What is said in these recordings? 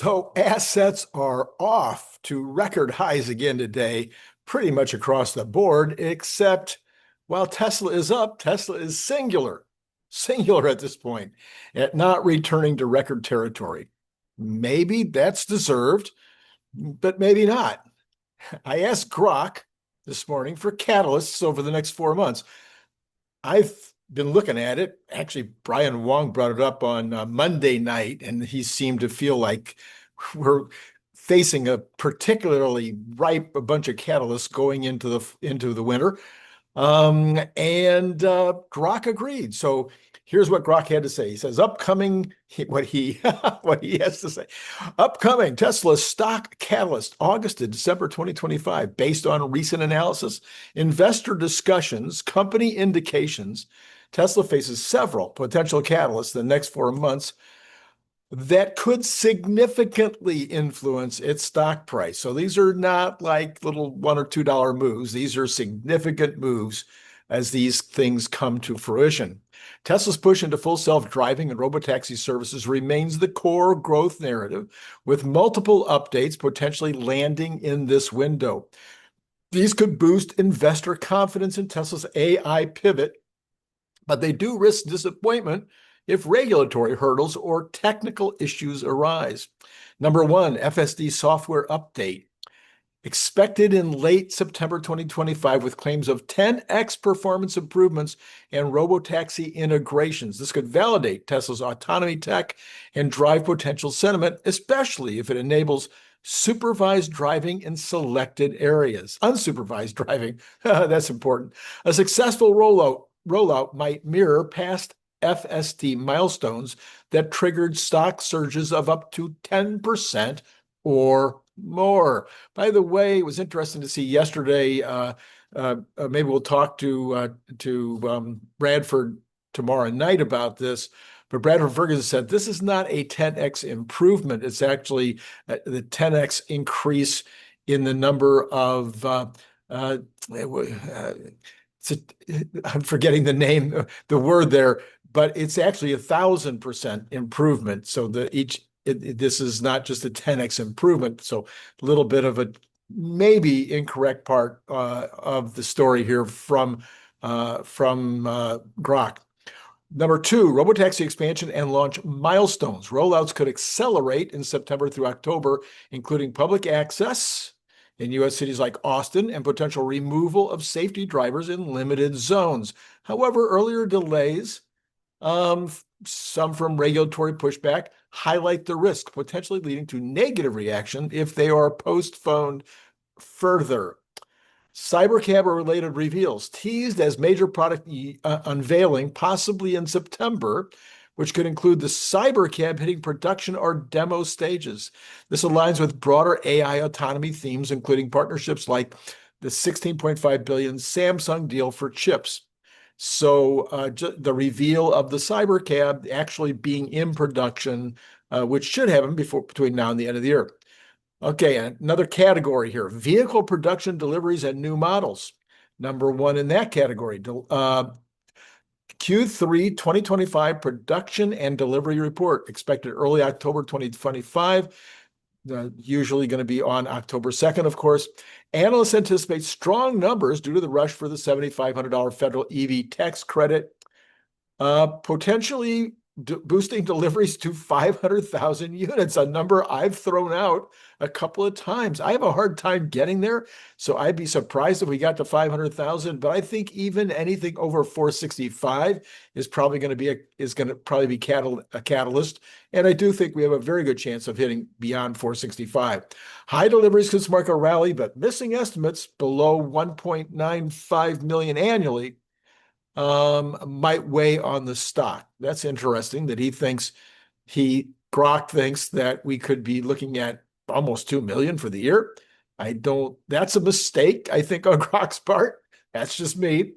So assets are off to record highs again today, pretty much across the board, except while Tesla is up, Tesla is singular at this point, at not returning to record territory. Maybe that's deserved, but maybe not. I asked Grock this morning for catalysts over the next 4 months. I've been looking at it. Actually, Brian Wong brought it up on Monday night, and he seemed to feel like we're facing a particularly ripe a bunch of catalysts going into the winter. Grock agreed. So here's what Grock had to say. He says, upcoming, what he has to say. Upcoming Tesla stock catalyst, August to December 2025, based on recent analysis, investor discussions, company indications. Tesla faces several potential catalysts in the next 4 months that could significantly influence its stock price. So these are not like little $1 or $2 moves. These are significant moves as these things come to fruition. Tesla's push into full self-driving and robotaxi services remains the core growth narrative, with multiple updates potentially landing in this window. These could boost investor confidence in Tesla's AI pivot, but they do risk disappointment if regulatory hurdles or technical issues arise. Number one, FSD software update. Expected in late September 2025 with claims of 10x performance improvements and robotaxi integrations. This could validate Tesla's autonomy tech and drive potential sentiment, especially if it enables supervised driving in selected areas. Unsupervised driving, that's important. A successful rollout might mirror past FSD milestones that triggered stock surges of up to 10% or more. By the way, it was interesting to see yesterday. Maybe we'll talk to Bradford tomorrow night about this. But Bradford Ferguson said this is not a 10x improvement. It's actually the 10x increase in the number of I'm forgetting the word there, but it's actually 1,000% improvement. So this is not just a 10x improvement. So a little bit of a maybe incorrect part of the story here from Grock. Number two, robotaxi expansion and launch milestones. Rollouts could accelerate in September through October, including public access in U.S. cities like Austin and potential removal of safety drivers in limited zones. However, earlier delays, some from regulatory pushback, highlight the risk, potentially leading to negative reaction if they are postponed further. Cybercab-related reveals teased as major product unveiling, possibly in September, which could include the Cybercab hitting production or demo stages. This aligns with broader AI autonomy themes, including partnerships like the $16.5 billion Samsung deal for chips. So the reveal of the Cybercab actually being in production, which should happen between now and the end of the year. Okay, another category here, vehicle production deliveries and new models. Number one in that category, Q3 2025 production and delivery report, expected early October 2025, usually going to be on October 2nd, of course. Analysts anticipate strong numbers due to the rush for the $7,500 federal EV tax credit, potentially boosting deliveries to 500,000 units, a number I've thrown out a couple of times. I have a hard time getting there, so I'd be surprised if we got to 500,000. But I think even anything over 465 is probably going to be a catalyst, and I do think we have a very good chance of hitting beyond 465. High deliveries could spark a rally, but missing estimates below 1.95 million annually might weigh on the stock. That's interesting that Grock thinks that we could be looking at almost 2 million for the year. That's a mistake, I think, on Grock's part. That's just me.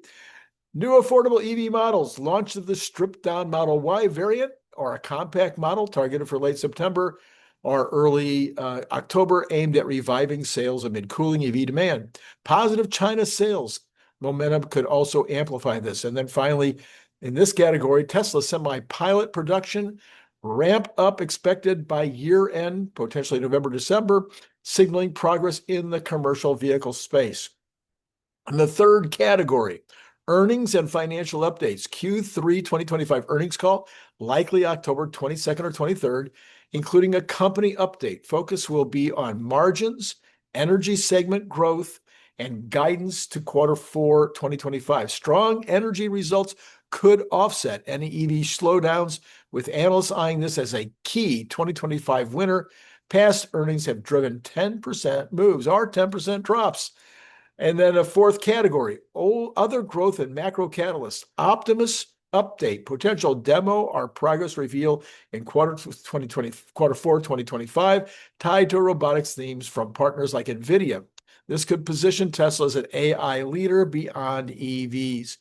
New affordable EV models, launch of the stripped down Model Y variant or a compact model targeted for late September or early October, aimed at reviving sales amid cooling EV demand. Positive China sales momentum could also amplify this. And then finally, in this category, Tesla semi-pilot production Ramp up expected by year end, potentially November, December, signaling progress in the commercial vehicle space. And the third category, earnings and financial updates. Q3 2025 earnings call, likely October 22nd or 23rd, including a company update. Focus will be on margins, energy segment growth, and guidance to Q4 2025. Strong energy results could offset any EV slowdowns, with analysts eyeing this as a key 2025 winner. Past earnings have driven 10% moves or 10% drops. And then a fourth category, other growth and macro catalysts. Optimus update, potential demo or progress reveal in Q4 2025, tied to robotics themes from partners like NVIDIA. This could position Tesla as an AI leader beyond EVs.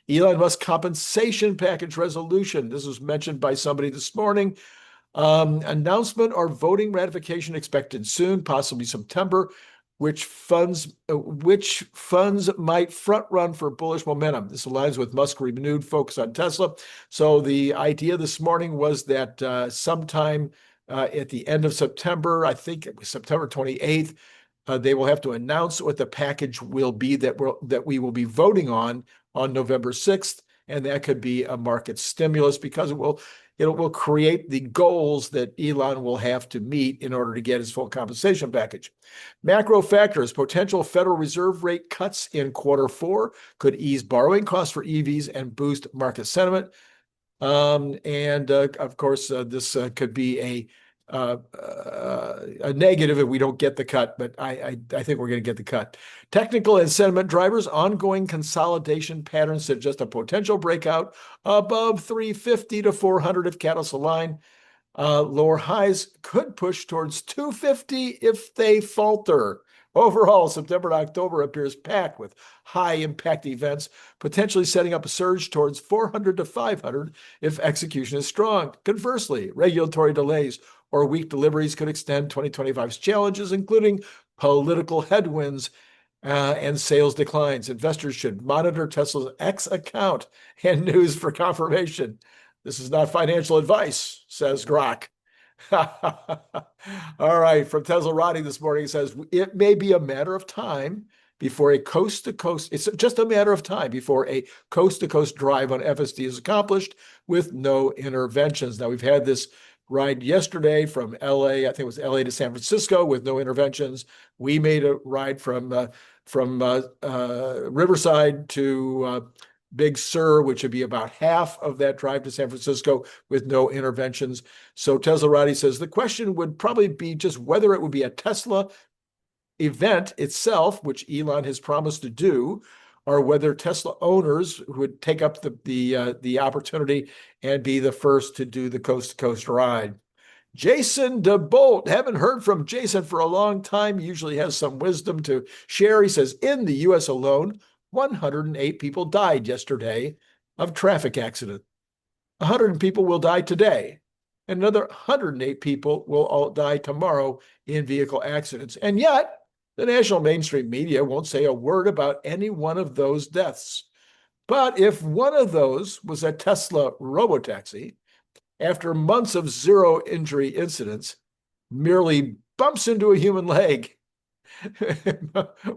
Elon Musk compensation package resolution. This was mentioned by somebody this morning. Announcement or voting ratification expected soon, possibly September. Which funds might front run for bullish momentum. This aligns with Musk's renewed focus on Tesla. So the idea this morning was that sometime at the end of September, I think it was September 28th, they will have to announce what the package will be that we will be voting on November 6th, and that could be a market stimulus because it will create the goals that Elon will have to meet in order to get his full compensation package. Macro factors, potential Federal Reserve rate cuts in Q4 could ease borrowing costs for EVs and boost market sentiment. Of course, this could be a negative if we don't get the cut, but I think we're going to get the cut. Technical and sentiment drivers, ongoing consolidation patterns suggest a potential breakout above 350 to 400 if catalysts align. Lower highs could push towards 250 if they falter. Overall, September and October appears packed with high-impact events, potentially setting up a surge towards 400 to 500 if execution is strong. Conversely, regulatory delays or weak deliveries could extend 2025's challenges, including political headwinds and sales declines. Investors should monitor Tesla's X account and news for confirmation. This is not financial advice, says Grock. All right, from Tesla Roddy this morning, says it may be a matter of time before a coast-to-coast, it's just a matter of time before a coast-to-coast drive on FSD is accomplished with no interventions. Now, we've had this ride yesterday from LA, I think it was LA to San Francisco with no interventions. We made a ride from Riverside to Big Sur, which would be about half of that drive to San Francisco with no interventions. So Tesla Roddy says the question would probably be just whether it would be a Tesla event itself, which Elon has promised to do, or whether Tesla owners would take up the opportunity and be the first to do the coast-to-coast ride. Jason DeBolt, haven't heard from Jason for a long time, usually has some wisdom to share. He says, in the U.S. alone, 108 people died yesterday of traffic accident. 100 people will die today. And another 108 people will all die tomorrow in vehicle accidents. And yet, the national mainstream media won't say a word about any one of those deaths. But if one of those was a Tesla robotaxi, after months of zero injury incidents, merely bumps into a human leg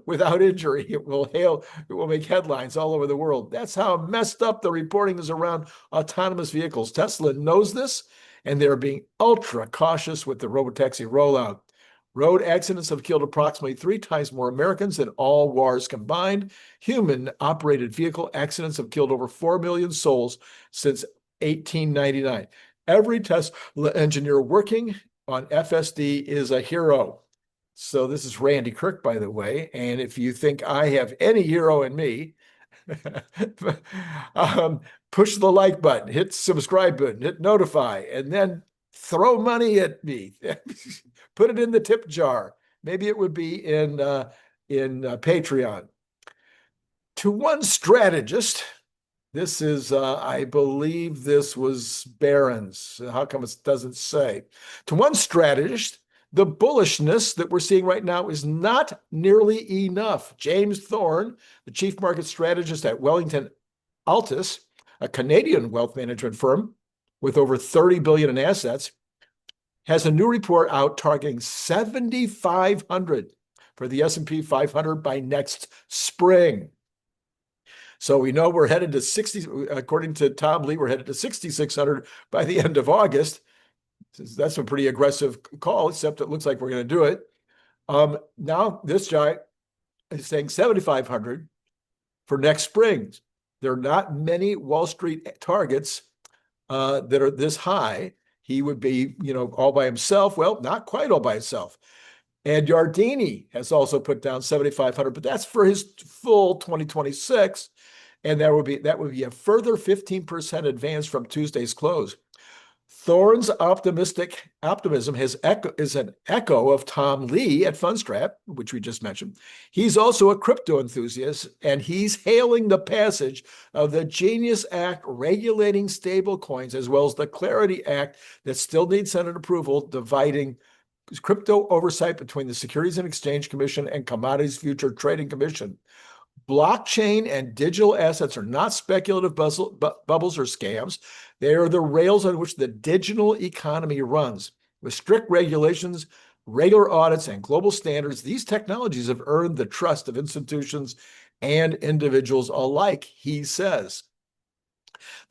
without injury, it will make headlines all over the world. That's how messed up the reporting is around autonomous vehicles. Tesla knows this, and they're being ultra cautious with the robotaxi rollout. Road accidents have killed approximately 3 times more Americans than all wars combined. Human-operated vehicle accidents have killed over 4 million souls since 1899. Every Tesla engineer working on FSD is a hero. So this is Randy Kirk, by the way. And if you think I have any hero in me, push the like button, hit subscribe button, hit notify, and then throw money at me. Put it in the tip jar. Maybe it would be in Patreon. To one strategist, this is, I believe this was Barron's. How come it doesn't say? To one strategist, the bullishness that we're seeing right now is not nearly enough. James Thorne, the chief market strategist at Wellington Altus, a Canadian wealth management firm, with over 30 billion in assets, has a new report out targeting 7,500 for the S&P 500 by next spring. So we know we're headed to 60, according to Tom Lee, we're headed to 6,600 by the end of August. That's a pretty aggressive call, except it looks like we're going to do it. Now this giant is saying 7,500 for next spring. There are not many Wall Street targets that are this high. He would be, all by himself. Well, not quite all by himself. And Yardeni has also put down 7,500, but that's for his full 2026. And that would be a further 15% advance from Tuesday's close. Thorne's optimism is an echo of Tom Lee at Fundstrat, which we just mentioned. He's also a crypto enthusiast, and he's hailing the passage of the Genius Act regulating stablecoins, as well as the Clarity Act that still needs Senate approval, dividing crypto oversight between the Securities and Exchange Commission and Commodities Future Trading Commission. Blockchain and digital assets are not speculative bubbles or scams. They are the rails on which the digital economy runs. With strict regulations, regular audits, and global standards, these technologies have earned the trust of institutions and individuals alike, he says.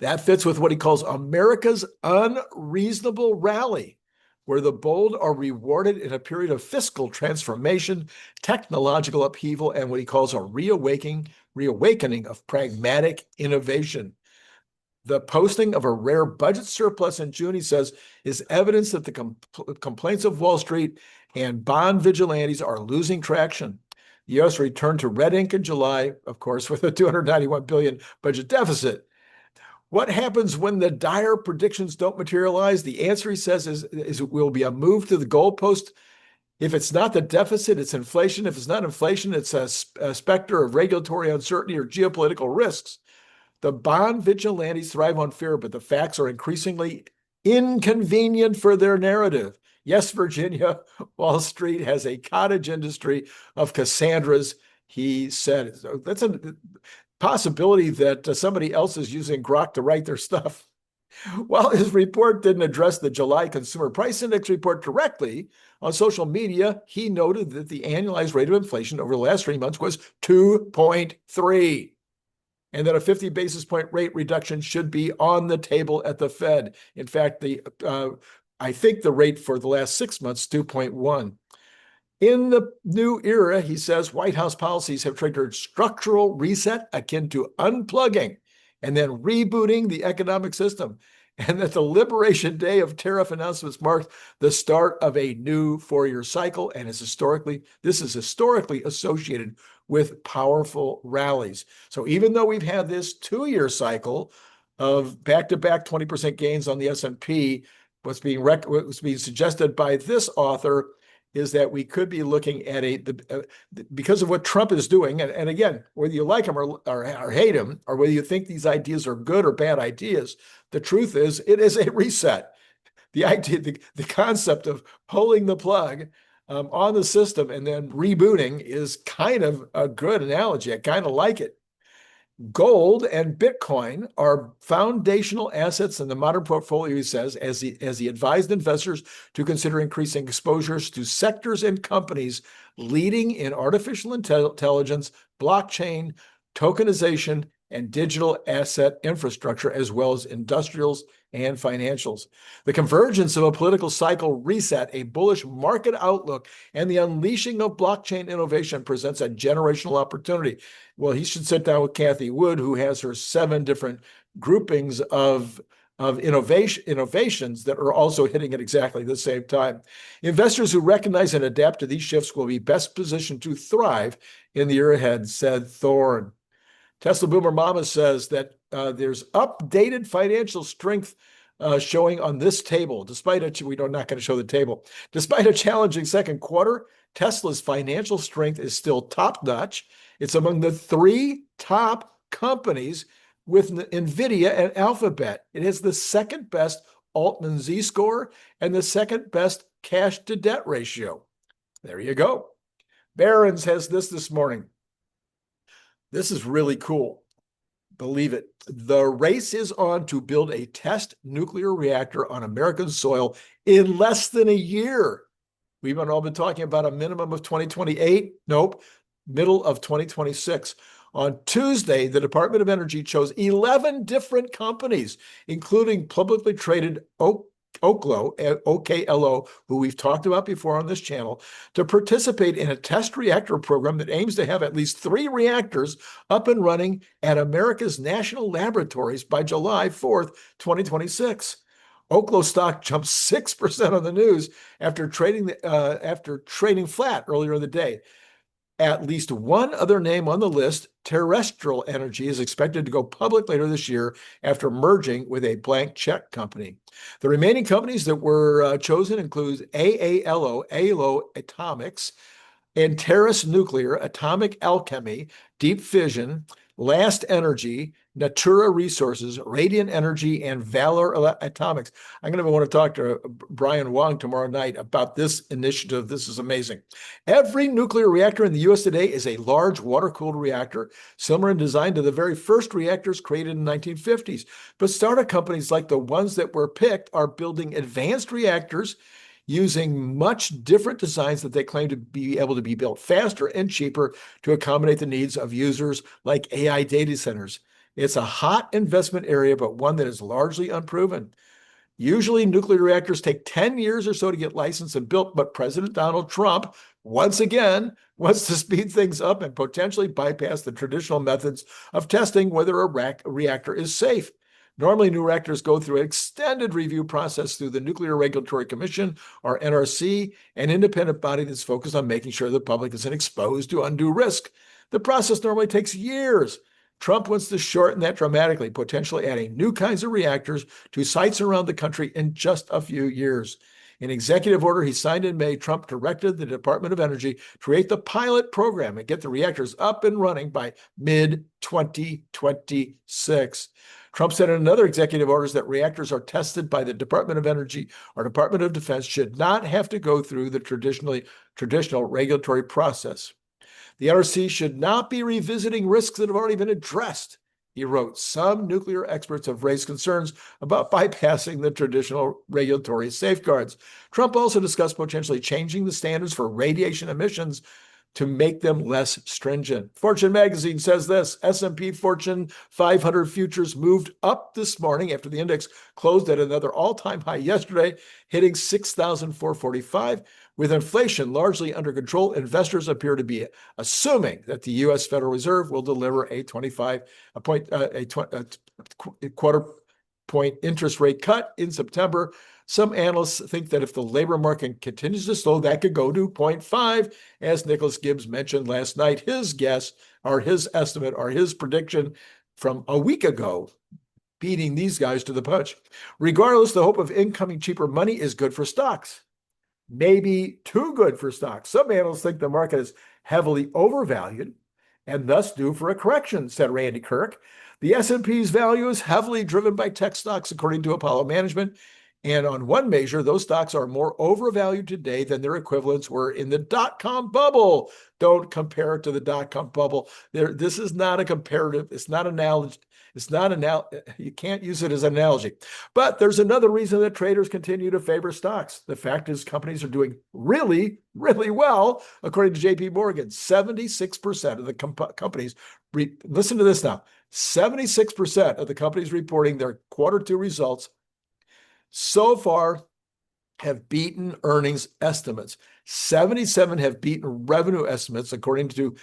That fits with what he calls America's unreasonable rally, where the bold are rewarded in a period of fiscal transformation, technological upheaval, and what he calls a reawakening of pragmatic innovation. The posting of a rare budget surplus in June, he says, is evidence that the complaints of Wall Street and bond vigilantes are losing traction. The U.S. returned to red ink in July, of course, with a $291 billion budget deficit. What happens when the dire predictions don't materialize? The answer, he says, is it will be a move to the goalpost. If it's not the deficit, it's inflation. If it's not inflation, it's a specter of regulatory uncertainty or geopolitical risks. The bond vigilantes thrive on fear, but the facts are increasingly inconvenient for their narrative. Yes, Virginia, Wall Street has a cottage industry of Cassandras, he said. So that's a possibility that somebody else is using Grock to write their stuff. While his report didn't address the July Consumer Price Index report directly, on social media, he noted that the annualized rate of inflation over the last 3 months was 2.3, and that a 50 basis point rate reduction should be on the table at the Fed. In fact, I think the rate for the last 6 months, 2.1. In the new era, he says, White House policies have triggered structural reset akin to unplugging and then rebooting the economic system, and that the Liberation Day of tariff announcements marked the start of a new 4-year cycle, and this is historically associated with powerful rallies. So even though we've had this 2-year cycle of back-to-back 20% gains on the S&P, what's being suggested by this author is that we could be looking at because of what Trump is doing, and again, whether you like him or hate him, or whether you think these ideas are good or bad ideas, the truth is it is a reset. The idea, the concept of pulling the plug on the system and then rebooting is kind of a good analogy. I kind of like it. Gold and Bitcoin are foundational assets in the modern portfolio, he says, as he advised investors to consider increasing exposures to sectors and companies leading in artificial intelligence, blockchain, tokenization, and digital asset infrastructure, as well as industrials and financials. The convergence of a political cycle reset, a bullish market outlook, and the unleashing of blockchain innovation presents a generational opportunity. Well, he should sit down with Cathie Wood, who has her 7 different groupings of innovations that are also hitting at exactly the same time. Investors who recognize and adapt to these shifts will be best positioned to thrive in the year ahead, said Thorne. Tesla Boomer Mama says that there's updated financial strength showing on this table. We're not going to show the table. Despite a challenging second quarter, Tesla's financial strength is still top-notch. It's among the 3 top companies with NVIDIA and Alphabet. It has the second best Altman Z-score and the second best cash-to-debt ratio. There you go. Barron's has this morning. This is really cool. Believe it. The race is on to build a test nuclear reactor on American soil in less than a year. We've all been talking about a minimum of 2028. Nope, middle of 2026. On Tuesday, the Department of Energy chose 11 different companies, including publicly traded 𝐘𝐲, who we've talked about before on this channel, to participate in a test reactor program that aims to have at least 3 reactors up and running at America's national laboratories by July 4th, 2026. 𝐘𝐲 stock jumped 6% on the news after trading flat earlier in the day. At least one other name on the list, Terrestrial Energy, is expected to go public later this year after merging with a blank check company. The remaining companies that were chosen include AALO Atomics, Antares Nuclear, Atomic Alchemy, Deep Fission, Last Energy, Natura Resources, Radiant Energy, and Valor Atomics. I'm going to want to talk to Brian Wong tomorrow night about this initiative. This is amazing. Every nuclear reactor in the U.S. today is a large water-cooled reactor, similar in design to the very first reactors created in the 1950s. But startup companies like the ones that were picked are building advanced reactors using much different designs that they claim to be able to be built faster and cheaper to accommodate the needs of users like AI data centers. It's a hot investment area, but one that is largely unproven. Usually nuclear reactors take 10 years or so to get licensed and built, but President Donald Trump, once again, wants to speed things up and potentially bypass the traditional methods of testing whether a reactor is safe. Normally, new reactors go through an extended review process through the Nuclear Regulatory Commission, or NRC, an independent body that's focused on making sure the public isn't exposed to undue risk. The process normally takes years. Trump wants to shorten that dramatically, potentially adding new kinds of reactors to sites around the country in just a few years. In executive order he signed in May, Trump directed the Department of Energy to create the pilot program and get the reactors up and running by mid-2026. Trump said in another executive orders that reactors are tested by the Department of Energy or Department of Defense should not have to go through the traditional regulatory process. The NRC should not be revisiting risks that have already been addressed. He wrote, some nuclear experts have raised concerns about bypassing the traditional regulatory safeguards. Trump also discussed potentially changing the standards for radiation emissions to make them less stringent. Fortune magazine says this, S&P Fortune 500 futures moved up this morning after the index closed at another all-time high yesterday, hitting 6,445. With inflation largely under control, investors appear to be assuming that the U.S. Federal Reserve will deliver a quarter point interest rate cut in September. Some analysts think that if the labor market continues to slow, that could go to 0.5, as Nicholas Gibbs mentioned last night. His guess, or his estimate, or his prediction from a week ago, beating these guys to the punch. Regardless, the hope of incoming cheaper money is good for stocks. Maybe too good for stocks. Some analysts think the market is heavily overvalued and thus due for a correction, said Randy Kirk. The S&P's value is heavily driven by tech stocks, according to Apollo Management. And on one measure, those stocks are more overvalued today than their equivalents were in the dot-com bubble. Don't compare it to the dot-com bubble. This is not a comparative. It's not analogy. You can't use it as an analogy. But there's another reason that traders continue to favor stocks. The fact is companies are doing really, really well, according to JP Morgan. 76% of the companies, listen to this now, 76% of the companies reporting their quarter 2 results so far have beaten earnings estimates. 77 have beaten revenue estimates, according to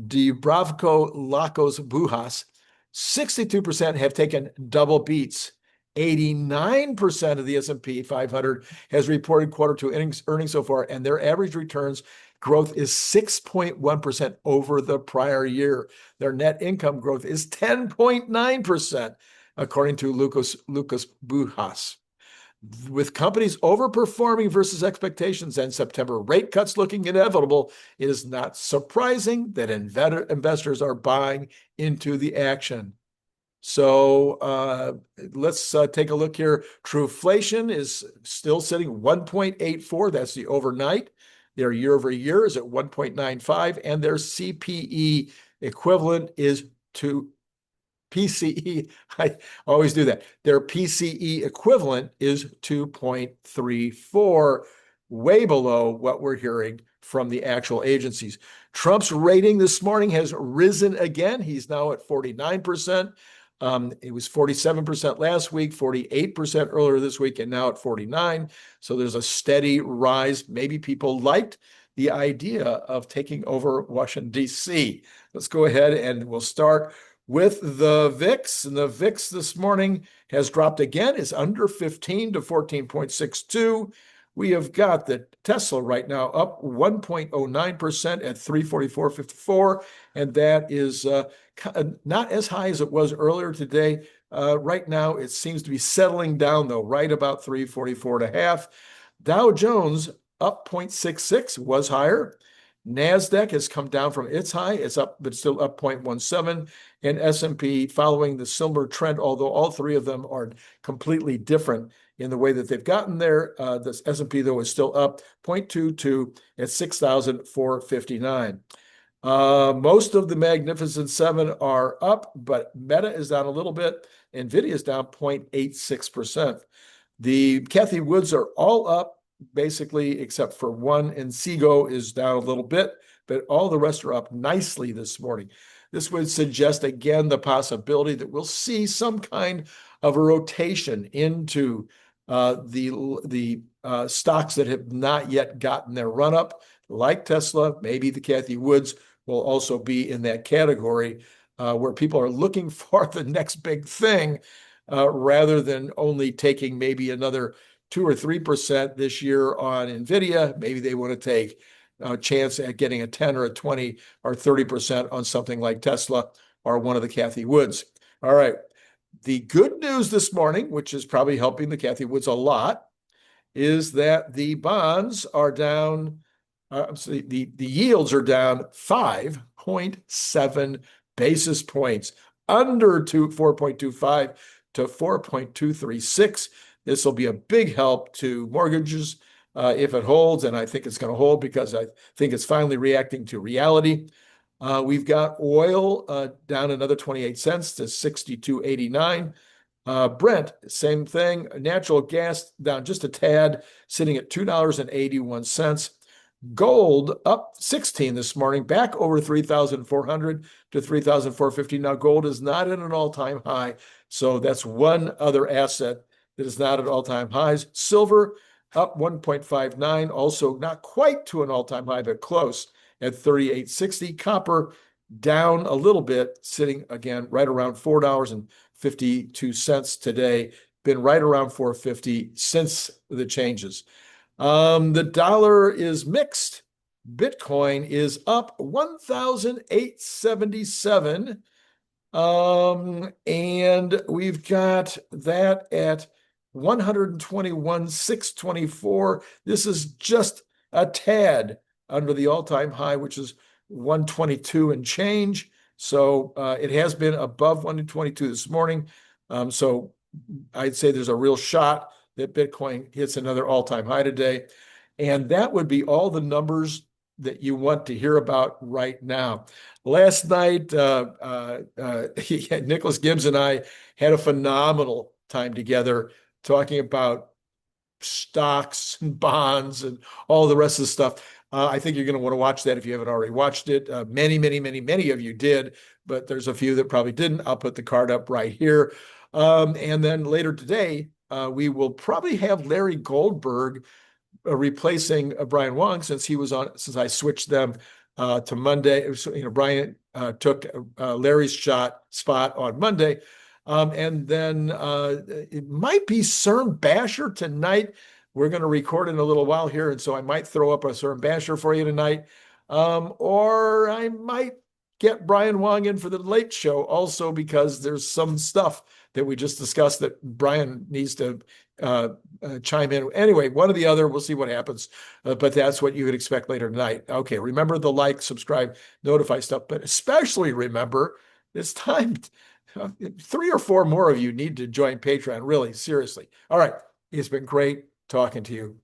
Dubravko Lakos Buhas. 62% have taken double beats. 89% of the S&P 500 has reported quarter 2 earnings so far, and their average returns growth is 6.1% over the prior year. Their net income growth is 10.9%, according to Lucas Buhas. With companies overperforming versus expectations and September rate cuts looking inevitable, it is not surprising that investors are buying into the action. So let's take a look here. Truflation is still sitting 1.84. That's the overnight. Their year over year is at 1.95, and their CPE equivalent is 2%. PCE, I always do that. Their PCE equivalent is 2.34, way below what we're hearing from the actual agencies. Trump's rating this morning has risen again. He's now at 49%. It was 47% last week, 48% earlier this week, and now at 49. So there's a steady rise. Maybe people liked the idea of taking over Washington, D.C. Let's go ahead and we'll start with the VIX. And the VIX this morning has dropped again. It's under 15 to 14.62. We have got the Tesla right now up 1.09% at 344.54, and that is not as high as it was earlier today. Right now, it seems to be settling down, though, right about 344.5. Dow Jones up 0.66, was higher. NASDAQ has come down from its high. It's up, but still up 0.17. And S&P following the similar trend, although all three of them are completely different in the way that they've gotten there. The S&P, though, is still up 0.22 at 6,459. Most of the Magnificent Seven are up, but Meta is down a little bit. NVIDIA is down 0.86%. The Cathie Woods are all up, basically, except for one, and �伊_𝐸 is down a little bit, but all the rest are up nicely this morning. This would suggest, again, the possibility that we'll see some kind of a rotation into the stocks that have not yet gotten their run-up, like Tesla. Maybe the Cathie Woods will also be in that category where people are looking for the next big thing rather than only taking maybe another 2 or 3% this year on NVIDIA. Maybe they want to take a chance at getting a 10 or a 20 or 30% on something like Tesla or one of the Cathie Woods. All right. The good news this morning, which is probably helping the Cathie Woods a lot, is that the bonds are down. The yields are down 5.7 basis points, under 4.25 to 4.236. This will be a big help to mortgages if it holds, and I think it's going to hold because I think it's finally reacting to reality. We've got oil down another 28 cents to 62.89. Brent, same thing. Natural gas down just a tad, sitting at $2.81. Gold up 16 this morning, back over 3,400 to 3,450. Now, gold is not at an all-time high, so that's one other asset that is not at all-time highs. Silver up 1.59, also not quite to an all-time high, but close at 38.60. Copper down a little bit, sitting again right around $4.52 today. Been right around $4.50 since the changes. The dollar is mixed. Bitcoin is up 1,877. And we've got that at 121,624. This is just a tad under the all-time high, which is 122 and change. So it has been above 122 this morning. So I'd say there's a real shot that Bitcoin hits another all-time high today. And that would be all the numbers that you want to hear about right now. Last night, Nicholas Gibbs and I had a phenomenal time together talking about stocks and bonds and all the rest of the stuff. I think you're going to want to watch that if you haven't already watched it. Many of you did, but there's a few that probably didn't. I'll put the card up right here. And then later today, we will probably have Larry Goldberg replacing Brian Wong since I switched them to Monday. Brian took Larry's spot on Monday. And then it might be Cern Basher tonight. We're going to record in a little while here, and so I might throw up a Cern Basher for you tonight. Or I might get Brian Wong in for the late show also, because there's some stuff that we just discussed that Brian needs to chime in. Anyway, one or the other, we'll see what happens. But that's what you would expect later tonight. Okay, remember the like, subscribe, notify stuff, but especially remember it's time. 3 or 4 more of you need to join Patreon, really, seriously. All right, it's been great talking to you.